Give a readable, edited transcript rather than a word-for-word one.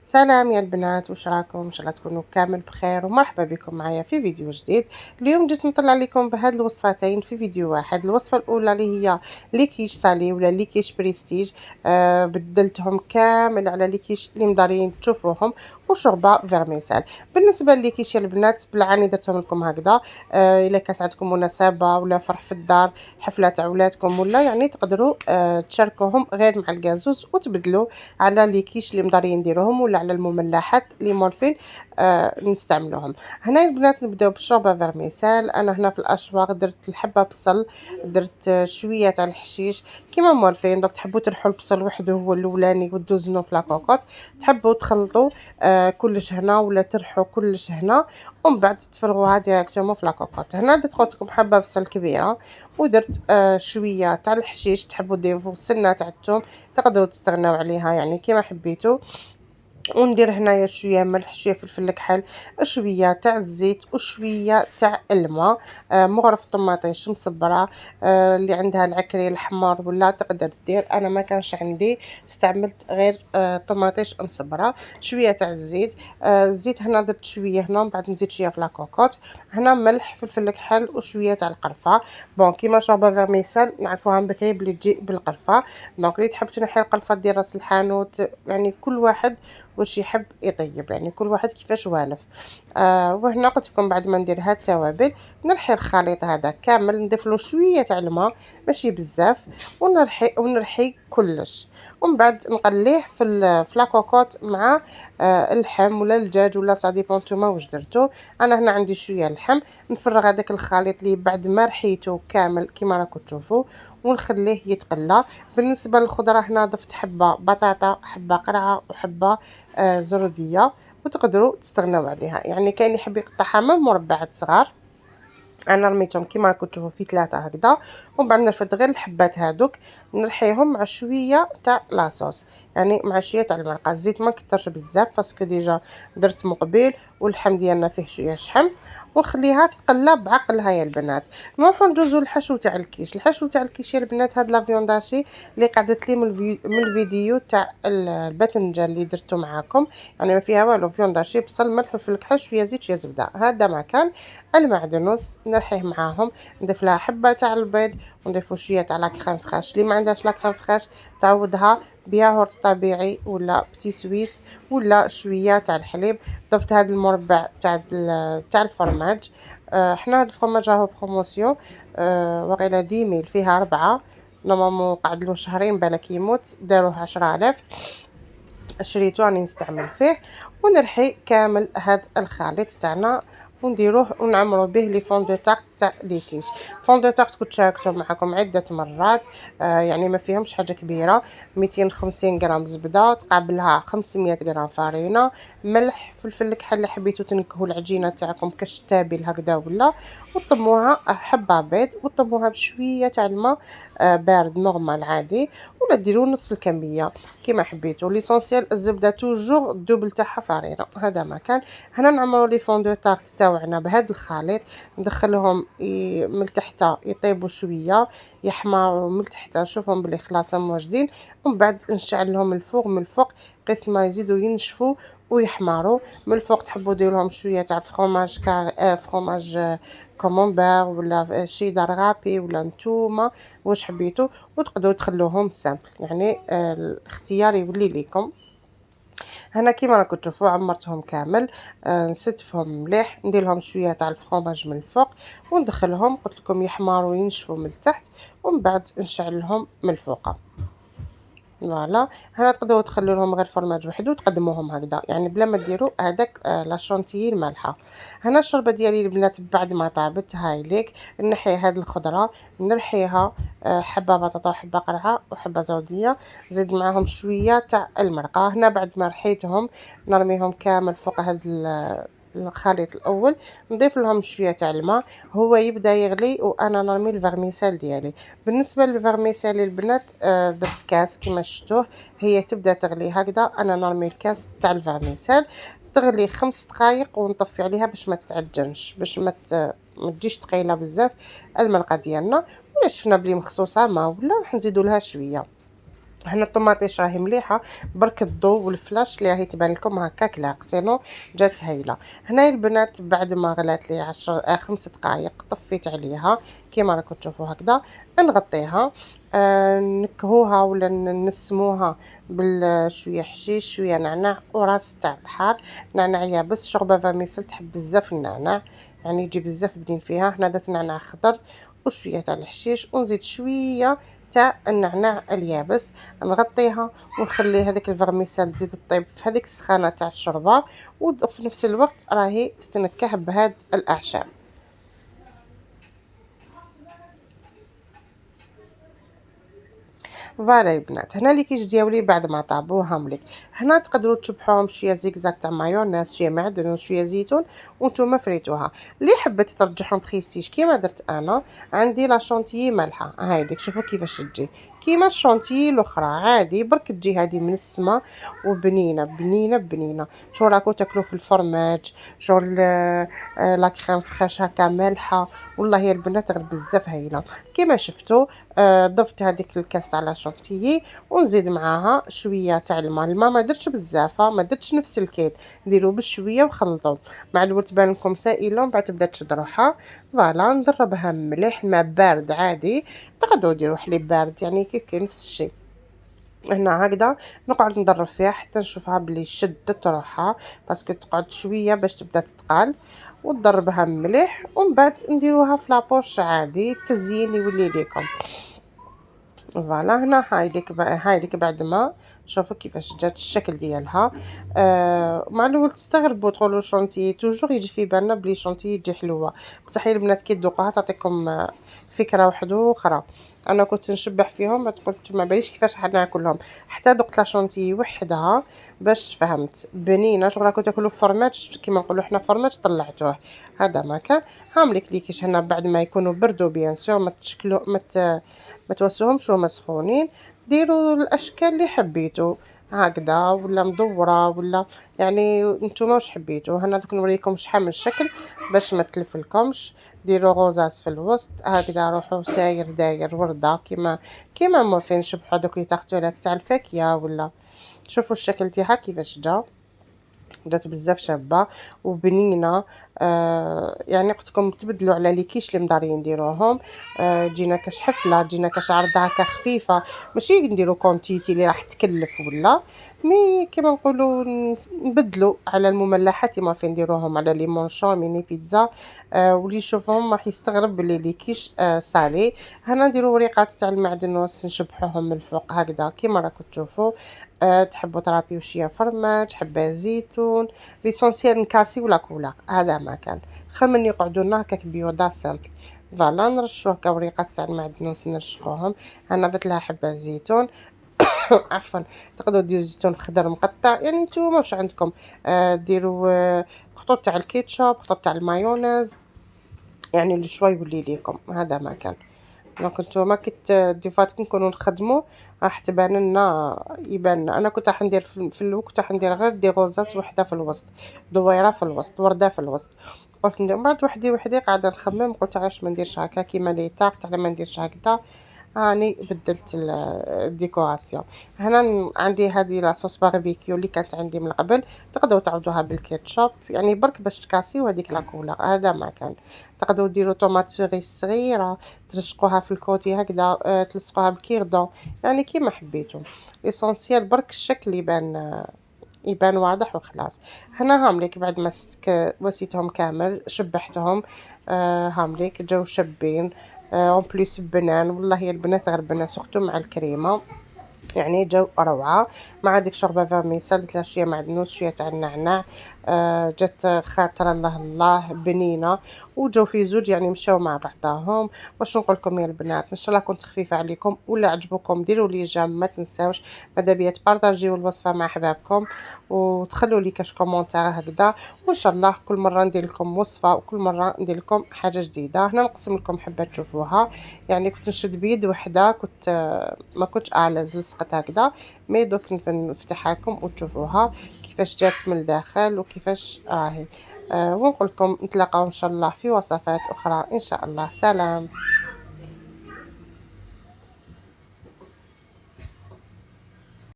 سلام يا البنات، واش راكم؟ ان شاء الله تكونوا كامل بخير ومرحبا بكم معايا في فيديو جديد. اليوم جيت نطلع لكم بهاد الوصفتين في فيديو واحد. الوصفه الاولى اللي هي لي كيش سالي ولا لي كيش بريستيج، بدلتهم كامل على لي كيش اللي مدارين تشوفوهم، وشوربه فيرميسال. بالنسبه لي كيش يا البنات بالعاني درتهم لكم هكذا. الا كانت عندكم مناسبه ولا فرح في الدار، حفله تاع ولادكم، ولا يعني تقدروا تشاركوهم غير مع الكازوز وتبدلوا على لي كيش اللي مدارين نديروهم، ولا على المملحات اللي مورفين نستعملوهم. هنا البنات نبداو بالشوربه فيرميسال. انا هنا في الاشواق درت الحبه بصل، درت شويه تاع الحشيش كيما مورفين. دونك تحبوا ترحوا البصل وحده هو الاولاني وتدوزنوه في لاكوكوط، تحبوا تخلطوا كلش هنا ولا ترحوا كلش هنا، ومن بعد تفرغوها ديريكتومون في لاكوكوط. هنا درت قلت لكم حبه بصل كبيره، ودرت شويه تاع الحشيش. تحبوا ديروا سنه تاع الثوم تقدروا تستغناو عليها يعني كيما حبيتوا. وندير هنايا شويه ملح، شويه فلفل كحل، شويه تاع الزيت، وشويه تاع الماء. مغرف طماطيش مصبره. اللي عندها العكري الحمار ولا تقدر دير، انا ما كانش عندي استعملت غير طماطيش مصبره. شويه تاع الزيت. الزيت هنا درت شويه هنا، من بعد نزيد شويه في لاكوكوط. هنا ملح فلفل كحل وشويه تاع القرفه. بون كيما شوربه فيرميسال نعرفوها من بكري بلي تجي بالقرفه. دونك اللي تحب تنحي القرفه دير راس الحانوت، يعني كل واحد واش يحب يطيب، يعني كل واحد كيفاش والف. وهنا قلت لكم بعد ما ندير هاد التوابل نرحي الخليط هذا كامل، نضيف له شويه تاع الماء ماشي بزاف، ونرحي كلش، ومن بعد نقليه في لاكوكوط مع اللحم ولا الدجاج ولا صا ديبون نتوما واش درتو. انا هنا عندي شويه اللحم، نفرغ هذاك الخليط اللي بعد ما رحيته كامل كيما راكم تشوفوا، ونخليه يتقلى. بالنسبه للخضره هنا ضفت حبه بطاطا، حبه قرعه، وحبه زروديه، وتقدروا تستغناو عليها. يعني كاين اللي يحب يقطعها من مربعات صغار، انا رميتهم كيما راكم تشوفوا في 3 هكذا. ومن بعد نرفد غير الحبات هذوك، نرحيهم مع شويه تاع لاصوص، يعني مع شويه تاع المرقه. الزيت ما كترش بزاف باسكو ديجا درت مقبل، واللحم ديالنا فيه شويه شحم، ونخليها تتقلى بعقلها يا البنات. نروحوا ندوزو الحشو تاع الكيش. الحشو تاع الكيش يا البنات هاد لا فيونداشي اللي قعدت لي من الفيديو تاع الباذنجان اللي درته معاكم، يعني ما فيها والو، فيونداشي بصل ملح فلفل كحل شويه زيت شويه زبده. هذا ما كان المعدنوس نرحيه معاهم، نضيف لها حبه تاع البيض، ونضيفوا شويه تاع لا كريم فريش. اللي ما عندهاش لا كريم فريش تعوضها بياغورت طبيعي ولا بتي سويس ولا شويه تاع الحليب. ضفت هذا المربع تاع الفرماج. حنا هذا الفرماج راهو بروموسيون، وقيله 10 فيها 4، نورمالمون قعد له شهرين بالك يموت، داروه 10,000. شريته راني نستعمل فيه. ونرحي كامل هذا الخليط تاعنا ونديروه ونعمرو به لي فون دو طارت تاع لي كيش. فون دو طارت كنت شاركته معكم عده مرات، يعني ما فيهمش حاجه كبيره. 250 غرام زبده تقابلها 500 غرام فرينه، ملح فلفل كحل اللي حبيتو تنكهوا العجينه تاعكم كشتابل هكذا، ولا وطموها حبه بيض، وطموها بشويه تاع الماء بارد نورمال عادي، ولا ديروا نص الكميه كيما حبيتو. ليسونسيال الزبده توجور الدوبل تاعها فرينه. هذا ما كان. هنا نعمروا لي فون دو طارت تاعنا بهذا الخليط، ندخلهم من التحت يطيبوا شويه، يحمروا من التحت نشوفهم بلي خلاص واجدين، ومن بعد نشعل لهم الفوق من الفوق قسمه يزيدوا ينشفوا ويحمروا. من الفوق تحبوا ديروا لهم شويه تاع الفرomاج فرomاج كومونبير ولا شيدر غابي ولا نتوما واش حبيتوا، وتقدروا تخلوهم سامبل، يعني الاختيار يولي ليكم. هنا كيما راكم تشوفوا عمرتهم كامل، نستفهم مليح، ندير لهم شويه تاع الفرomاج من الفوق، وندخلهم قلت لكم يحمروا وينشفوا من التحت، ومن بعد نشعلهم من الفوق. فوالا هنا تقدروا تخلوا لهم غير فرماج وحده وتقدموهم هكذا، يعني بلا ما ديروا هذاك لا شونتيي المالحه. هنا الشوربه ديالي البنات بعد ما طابت هاي ليك، نحي هذه الخضره، نرحيها حبه بطاطا وحبه قرعه وحبه زوديه، زيد معاهم شويه تاع المرقه. هنا بعد ما رحيتهم نرميهم كامل فوق هذا الخليط الاول، نضيف لهم شويه تاع الماء، هو يبدا يغلي وانا نرمي الفرميسال ديالي. بالنسبه للفرميسال البنات درت كاس كما شفتوه، هي تبدا تغلي هكذا، انا نرمي الكاس تاع الفرميسال تغلي 5 دقائق ونطفي عليها باش ما تتعجنش، باش ما تجيش ثقيله بزاف المرقه ديالنا. ولا شفنا بلي مخصوصه ما ولا راح نزيدوا لها شويه. هنا الطوماطيش راهي مليحه، برك الضو والفلاش اللي راهي تبان لكم هكاك لاق، سينو جات هايله. هنايا البنات بعد ما غلات لي 10 5 دقائق طفيت عليها كيما راكم تشوفوا هكذا. نغطيها نكهوها ولا نسموها بالشويه حشيش شويه نعناع وراس تاع البحر، نعناع يابس. شوربه فاميسل تحب بزاف النعناع، يعني يجي بزاف بنين فيها. هنا درت نعناع خضر وشويه تاع الحشيش ونزيد شويه تاع النعناع اليابس. نغطيها ونخلي هذيك الفرميسال تزيد تطيب في هذيك السخانه تاع الشوربه، وفي نفس الوقت راهي تتنكه بهاد الاعشاب. فوالا البنات، هنا لي كيش دياولي بعد ما طابو هامليك. هنا تقدروا تشبحوهم شويه زيكزاك تاع مايونيز، شويه معدن وشويه زيتون وانتم فريتوها. اللي حبت ترجعهم بريستيج كيما درت انا، عندي لا شونتيي مالحه هايديك، شوفوا كيفاش تجي كيما الشونتيي الاخرى عادي، برك تجي هذه من السما وبنينه بنينه بنينه. شو راكو تاكلوا في الفرماج، شو لا كريم فريش هكا مالحه، والله يا البنات غير بزاف هايله. كيما شفتوا ضفت هذيك الكاس تاع لا شونتيي ونزيد معاها شويه تاع الماء ما درتش بزافه، ما درتش نفس الكيل، ديروا بشويه وخلطوا مع الول تبان لكم سائله ومن بعد تبدا تشد روحها. فوالا نضربها مليح، الماء بارد عادي، تقدروا ديروا حليب بارد يعني كيف نفس الشيء. هنا هكذا نقعد نضرب فيها حتى نشوفها بلي شدت روحها، باسكو تقعد شويه باش تبدا تتقال، وتضربها مليح ومن بعد نديروها في لابوش عادي، التزيين يولي ليكم. فوالا هنا هايليك بعد ما شوفوا كيفاش جات الشكل ديالها. مع الاول تستغربوا تقولوا شونتي توجور يجي في بالنا بلي شونتي يجي حلوه، بصح البنات كي تذوقوها تعطيكم فكره واحده اخرى. انا كنت نشبح فيهم، ما قلت ما باليش كيفاش حناكلهم، حتى ذقت لا شونتي وحدها باش فهمت بنينه. شغل راكو تاكلوا فرماج كيما نقولوا حنا فرماج طلعتوه، هذا ما كان. هامليك ليكيش هنا بعد ما يكونوا بردوا بيان سور، ما تشكلوا ما توسوهمش وهما سخونين، ديروا الاشكال اللي حبيتوا هكذا، ولا مدوره ولا يعني نتوما واش حبيتوا. هنا دوك نوريكم شحال من شكل باش ما تلفلكمش. ديروا غوزاس في الوسط هكذا، روحوا ساير داير ورده كيما مورفين شبحوا دوك لي تارتولات تاع الفاكهه. ولا شوفوا الشكل تاعها كيفاش جات بزاف شابه وبنينه. يعني قلت لكم تبدلوا على لي كيش اللي مدارين نديروهم. تجينا كاش حفله، تجينا كاش عرضه هكا خفيفه، ماشي نديروا كونتيتي اللي راح تكلف ولا مي كيما نقولوا نبدلوا على المملحات ما فين نديروهم على لي مونشون ميني بيتزا. واللي يشوفهم راح يستغرب بلي لي كيش سالي. هنا نديروا وريقات تاع المعدنوس نشبحوهم من الفوق هكذا كيما راكم تشوفوا. تحبوا ترابيو شويه فرماج، حبه زيتون، ليسونسيال نكاسي ولا كولا، هذا ما كان خير من يقعدوا هكاك بيوضا سامبل. فوالا نرشوه هكا وريقات تاع المعدنوس نرشوهم. انا درت لها حبه زيتون عفوا. تقدروا ديروا زيتون خضر مقطع، يعني نتوما واش عندكم. ديروا خطوط تاع الكيتشوب، خطوط تاع المايونيز، يعني الشوا يولي ليكم، هذا ما كان. دونك نتوما كي ديفات كي نكونوا نخدموا راح تبان لنا يبان. انا كنت راح ندير في الوقت كنت راح ندير غير دي غوزاس وحده في الوسط، دويره في الوسط، ورده في الوسط. قلت ندير بعد وحدي قاعده نخمم، قلت علاش ما نديرش هكا كيما لي تارت، على ما نديرش هكذا. هاني بدلت الديكوراسيون. هنا عندي هذه لاصوص باربيكيو اللي كانت عندي من قبل، تقدروا تعوضوها بالكيتشوب يعني برك باش تكاسيو هذيك لاكولا، هذا ما كان. تقدروا ديروا طوماط سوريس صغيره ترشقوها في الكوتي هكذا، تلصقوها بكيردون، يعني كيما حبيتوا. ليسونسيال برك الشكل يبان واضح وخلاص. هنا هامليك بعد ما وسيتهم كامل شبحتهم. هامليك جو شابين. اون بليس بنان، والله يا البنات غير بنان سورتو مع الكريمه، يعني جو روعه. مع ديك شوربه فيرميسال درت لها شويه معدنوس شويه تاع النعناع. جات خاطره الله الله بنينه، وجو في زوج يعني مشاو مع بعضاهم. واش نقول لكم يا البنات، ان شاء الله كنت خفيفه عليكم ولا عجبكم ديروا لي جام، ما تنساوش ماذا بيا تبارطاجيو الوصفه مع احبابكم وتخلوا لي كاش كومونتير هكذا. وان شاء الله كل مره ندير لكم وصفه وكل مره ندير لكم حاجه جديده. هنا نقسم لكم حبه تشوفوها، يعني كنت نشد بيد وحده، كنت ما كنتش اعلز لصقت هكذا، مي دوك نفتحها لكم وتشوفوها كيفاش جات من الداخل وكيفاش راهي. ونقول لكم نتلاقاو ان شاء الله في وصفات اخرى ان شاء الله. سلام.